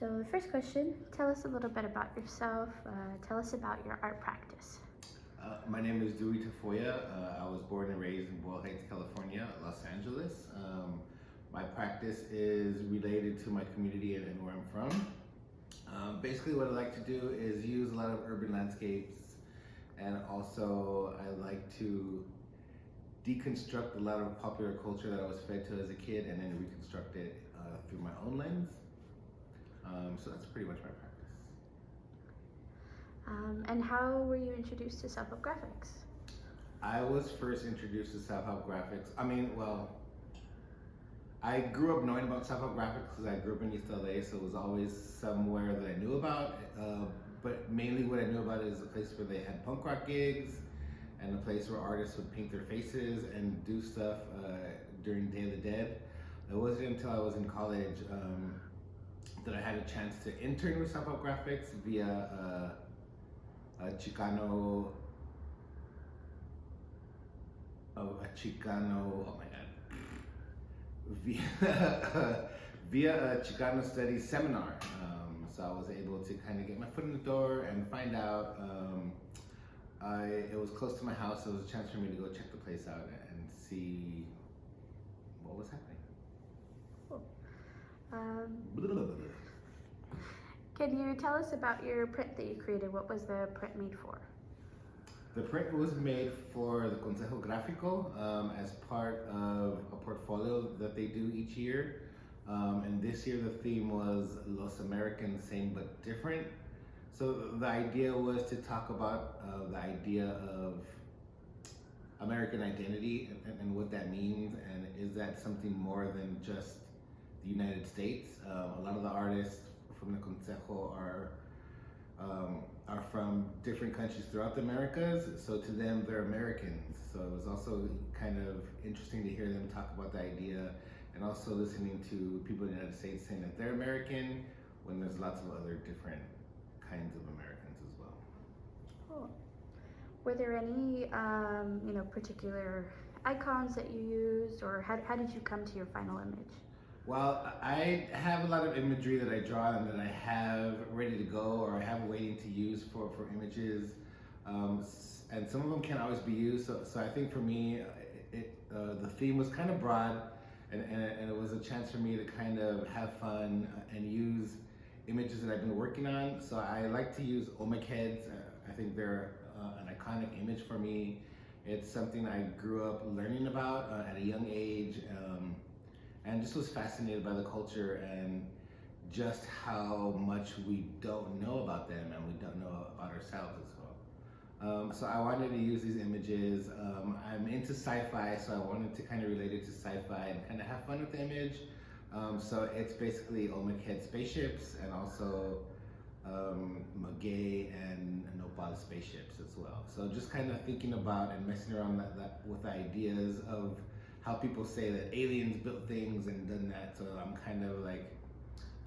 So the first question, tell us a little bit about yourself. Tell us about your art practice. My name is Dewey Tafoya. I was born and raised in Boyle Heights, California, Los Angeles. My practice is related to my community and where I'm from. Basically what I like to do is use a lot of urban landscapes, and also I like to deconstruct a lot of popular culture that I was fed to as a kid and then reconstruct it through my own lens. So that's pretty much my practice. And how were you introduced to self-help graphics? I was first introduced to self-help graphics. I grew up knowing about self-help graphics because I grew up in East LA, so it was always somewhere that I knew about. But mainly what I knew about is a place where they had punk rock gigs and a place where artists would paint their faces and do stuff during Day of the Dead. It wasn't until I was in college that I had a chance to intern with self-help graphics via a Chicano, via a Chicano studies seminar. So I was able to kind of get my foot in the door and find out. It was close to my house, so it was a chance for me to go check the place out and see what was happening. Cool. Can you tell us about your print that you created? What was the print made for? The print was made for the Consejo Gráfico as part of a portfolio that they do each year. And this year the theme was Los Americans, Same But Different. So the idea was to talk about the idea of American identity and what that means, and is that something more than just the United States. A lot of the artists from the Consejo are from different countries throughout the Americas, so to them they're Americans. So it was also kind of interesting to hear them talk about the idea, and also listening to people in the United States saying that they're American when there's lots of other different kinds of Americans as well. Cool. Were there any particular icons that you used, or how did you come to your final image? Well, I have a lot of imagery that I draw and that I have ready to go, or I have waiting to use for images, and some of them can't always be used. So I think for me, the theme was kind of broad, and it was a chance for me to kind of have fun and use images that I've been working on. So I like to use Olmec heads. I think they're an iconic image for me. It's something I grew up learning about at a young age. And just was fascinated by the culture and just how much we don't know about them and we don't know about ourselves as well. So I wanted to use these images. I'm into sci-fi, so I wanted to kind of relate it to sci-fi and kind of have fun with the image. So it's basically Olmec head spaceships, and also Maguey and Nopal spaceships as well. So just kind of thinking about and messing around with ideas of how people say that aliens built things and done that. So I'm kind of like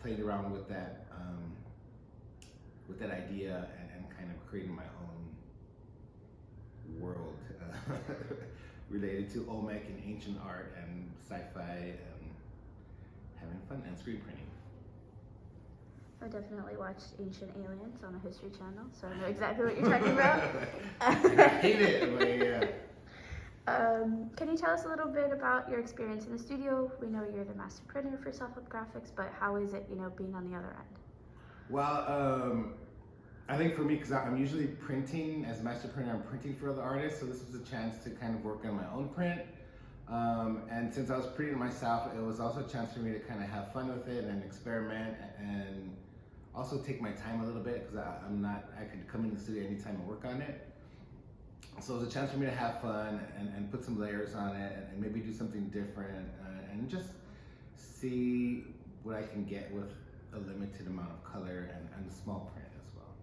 playing around with that idea and kind of creating my own world related to Olmec and ancient art and sci-fi and having fun and screen printing. I definitely watched Ancient Aliens on the History Channel, so I know exactly what you're talking about. I hate it, but yeah. Can you tell us a little bit about your experience in the studio? We know you're the master printer for self-help graphics, but how is it, being on the other end? Well, I think for me, because I'm usually printing as a master printer, I'm printing for other artists, so this was a chance to kind of work on my own print. And since I was printing myself, it was also a chance for me to kind of have fun with it and experiment, and also take my time a little bit, because I could come in the studio anytime and work on it. So it was a chance for me to have fun and put some layers on it and maybe do something different and just see what I can get with a limited amount of color and a small print as well.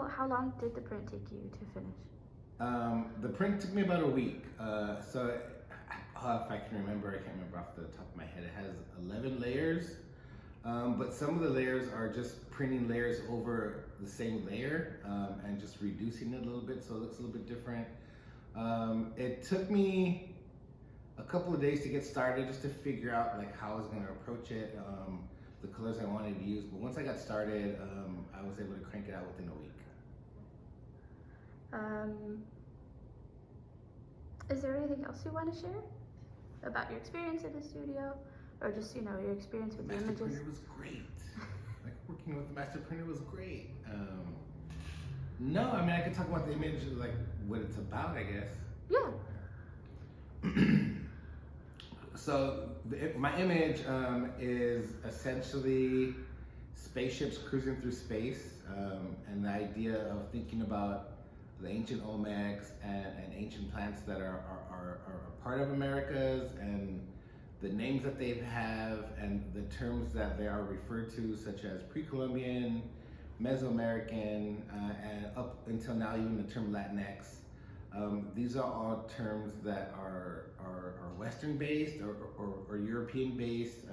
How long did the print take you to finish? The print took me about a week. So if I can remember, I can't remember off the top of my head, it has 11 layers. But some of the layers are just printing layers over the same layer and just reducing it a little bit so it looks a little bit different. It took me a couple of days to get started, just to figure out like how I was going to approach it. the colors I wanted to use. But once I got started, I was able to crank it out within a week. Is there anything else you want to share about your experience in the studio, or just your experience with the Master images? printer was great. Like working with the master printer was great. No, I mean I could talk about the image, like what it's about, I guess. Yeah. So my image is essentially spaceships cruising through space, and the idea of thinking about the ancient Olmecs and ancient plants that are part of Americas, and the names that they have and the terms that they are referred to, such as pre-Columbian, Mesoamerican, and up until now even the term Latinx. These are all terms that are Western based or European based.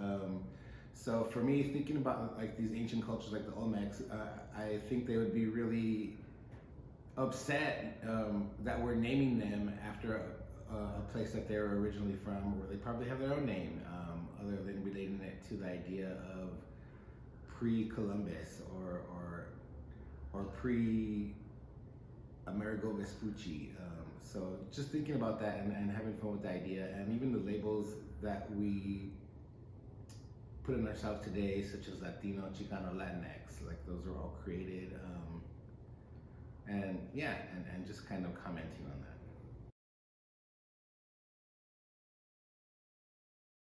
So for me, thinking about like these ancient cultures like the Olmecs, I think they would be really upset that we're naming them after a place that they were originally from, or they probably have their own name, other than relating it to the idea of pre-Columbus or pre-Amerigo Vespucci. So just thinking about that and having fun with the idea, and even the labels that we put in ourselves today, such as Latino, Chicano, Latinx, like those are all created. And yeah, and just kind of commenting on that.